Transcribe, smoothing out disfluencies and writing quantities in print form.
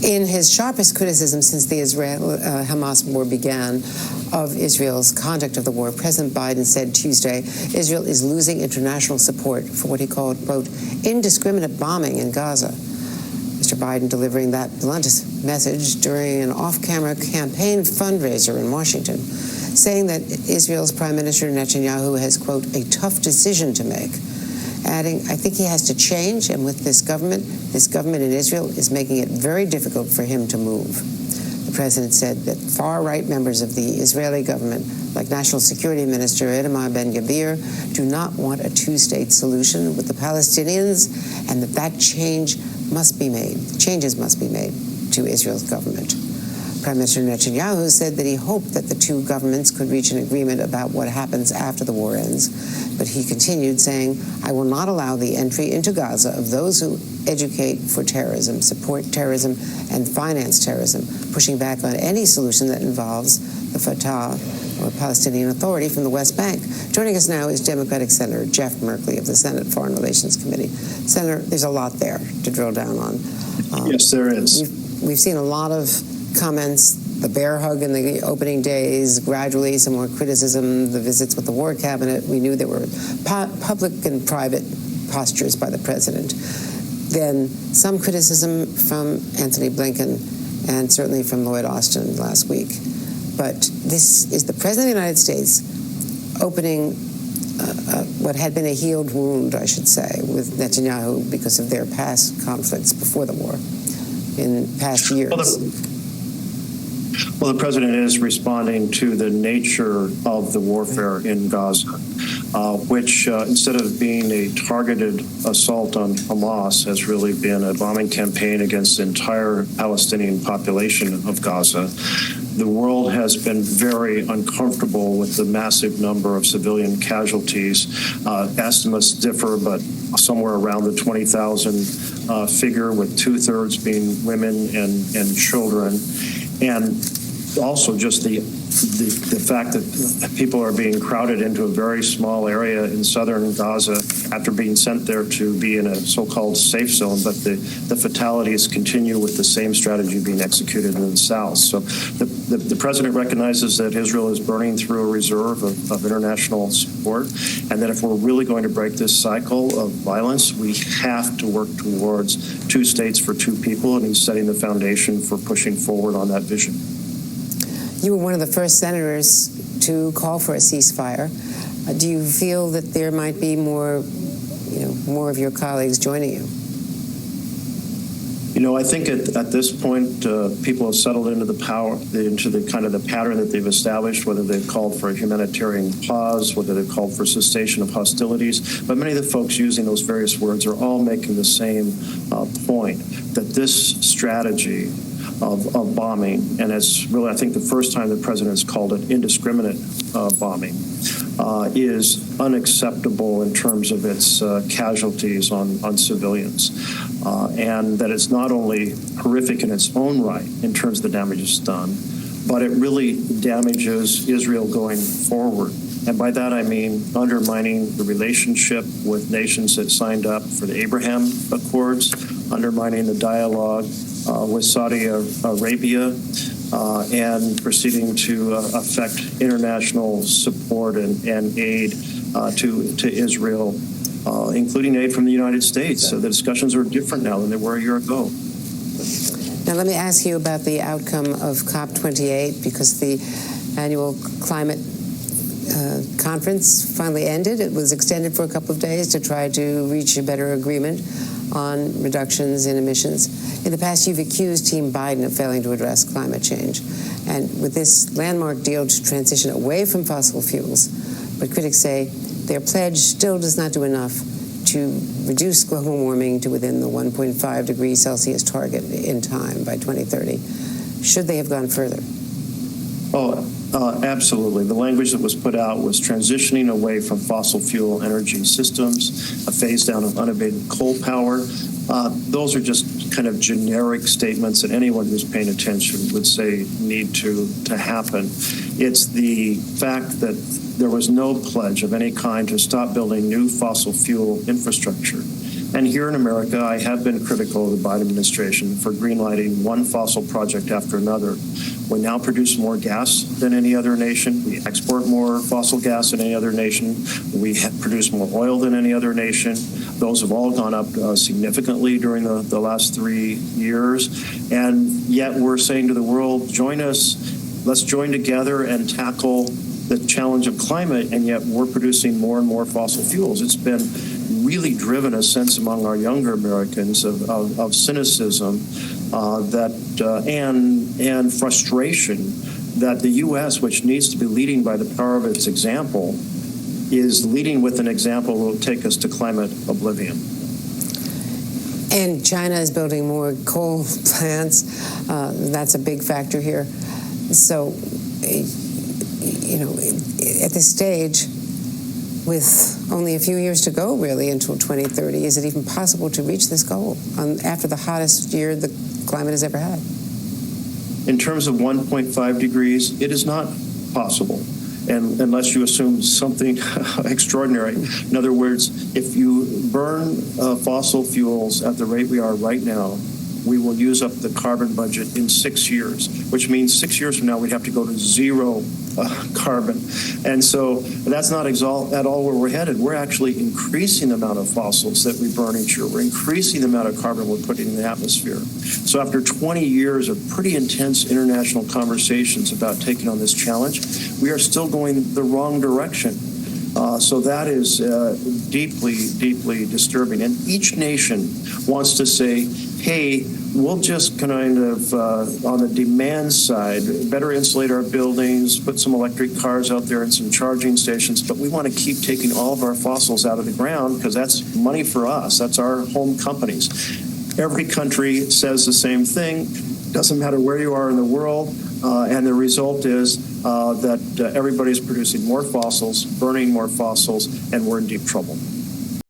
In his sharpest criticism since the Israel-Hamas war began of Israel's conduct of the war, President Biden said Tuesday Israel is losing international support for what he called, quote, indiscriminate bombing in Gaza. Mr. Biden delivering that blunt message during an off-camera campaign fundraiser in Washington, saying that Israel's Prime Minister Netanyahu has, quote, a tough decision to make, adding, I think he has to change, and with this government in Israel is making it very difficult for him to move. The president said that far-right members of the Israeli government, like National Security Minister Itamar Ben-Gvir, do not want a two-state solution with the Palestinians, and that changes must be made to Israel's government. Prime Minister Netanyahu said that he hoped that the two governments could reach an agreement about what happens after the war ends. But he continued saying, I will not allow the entry into Gaza of those who educate for terrorism, support terrorism, and finance terrorism, pushing back on any solution that involves the Fatah or Palestinian Authority from the West Bank. Joining us now is Democratic Senator Jeff Merkley of the Senate Foreign Relations Committee. Senator, there's a lot there to drill down on. Yes, there is. We've seen a lot of comments, the bear hug in the opening days, gradually some more criticism, the visits with the War Cabinet. We knew there were public and private postures by the president. Then some criticism from Antony Blinken and certainly from Lloyd Austin last week. But this is the President of the United States opening what had been a healed wound, I should say, with Netanyahu because of their past conflicts before the war in past years. Well, the president is responding to the nature of the warfare in Gaza, which instead of being a targeted assault on Hamas, has really been a bombing campaign against the entire Palestinian population of Gaza. The world has been very uncomfortable with the massive number of civilian casualties. Estimates differ, but somewhere around the 20,000 figure, with two-thirds being women and children. And also just the fact that people are being crowded into a very small area in southern Gaza after being sent there to be in a so-called safe zone, but the fatalities continue with the same strategy being executed in the south. So the president recognizes that Israel is burning through a reserve of international support, and that if we're really going to break this cycle of violence, we have to work towards two states for two people, and he's setting the foundation for pushing forward on that vision. You were one of the first senators to call for a ceasefire. Do you feel that there might be more of your colleagues joining you? I think at this point, people have settled into the kind of the pattern that they've established, whether they've called for a humanitarian pause, whether they've called for cessation of hostilities. But many of the folks using those various words are all making the same point, that this strategy of bombing, and it's really, I think, the first time the president has called it indiscriminate bombing, is unacceptable in terms of its casualties on civilians. And that it's not only horrific in its own right in terms of the damage it's done, but it really damages Israel going forward. And by that I mean undermining the relationship with nations that signed up for the Abraham Accords, undermining the dialogue with Saudi Arabia, and proceeding to affect international support and aid to Israel, including aid from the United States. So the discussions are different now than they were a year ago. Now let me ask you about the outcome of COP28, because the annual climate conference finally ended. It was extended for a couple of days to try to reach a better agreement on reductions in emissions. In the past, you've accused Team Biden of failing to address climate change. And with this landmark deal to transition away from fossil fuels, but critics say their pledge still does not do enough to reduce global warming to within the 1.5 degrees Celsius target in time by 2030. Should they have gone further? Absolutely. The language that was put out was transitioning away from fossil fuel energy systems, a phase down of unabated coal power. Those are just kind of generic statements that anyone who's paying attention would say need to happen. It's the fact that there was no pledge of any kind to stop building new fossil fuel infrastructure. And here in America, I have been critical of the Biden administration for greenlighting one fossil project after another. We now produce more gas than any other nation. We export more fossil gas than any other nation. We produce more oil than any other nation. Those have all gone up significantly during the last 3 years. And yet we're saying to the world, join us, let's join together and tackle the challenge of climate, and yet we're producing more and more fossil fuels. It's been really driven a sense among our younger Americans of cynicism and frustration that the U.S., which needs to be leading by the power of its example, is leading with an example that will take us to climate oblivion. And China is building more coal plants. That's a big factor here. So, at this stage, with only a few years to go, really, until 2030, is it even possible to reach this goal after the hottest year the climate has ever had? In terms of 1.5 degrees, it is not possible, and unless you assume something extraordinary. In other words, if you burn fossil fuels at the rate we are right now, we will use up the carbon budget in 6 years, which means 6 years from now we'd have to go to zero carbon. And so that's not at all where we're headed. We're actually increasing the amount of fossils that we burn each year. We're increasing the amount of carbon we're putting in the atmosphere. So after 20 years of pretty intense international conversations about taking on this challenge, we are still going the wrong direction. So that is deeply, deeply disturbing. And each nation wants to say, hey, we'll just kind of, on the demand side, better insulate our buildings, put some electric cars out there and some charging stations, but we want to keep taking all of our fossils out of the ground because that's money for us. That's our home companies. Every country says the same thing. Doesn't matter where you are in the world. And the result is that everybody's producing more fossils, burning more fossils, and we're in deep trouble.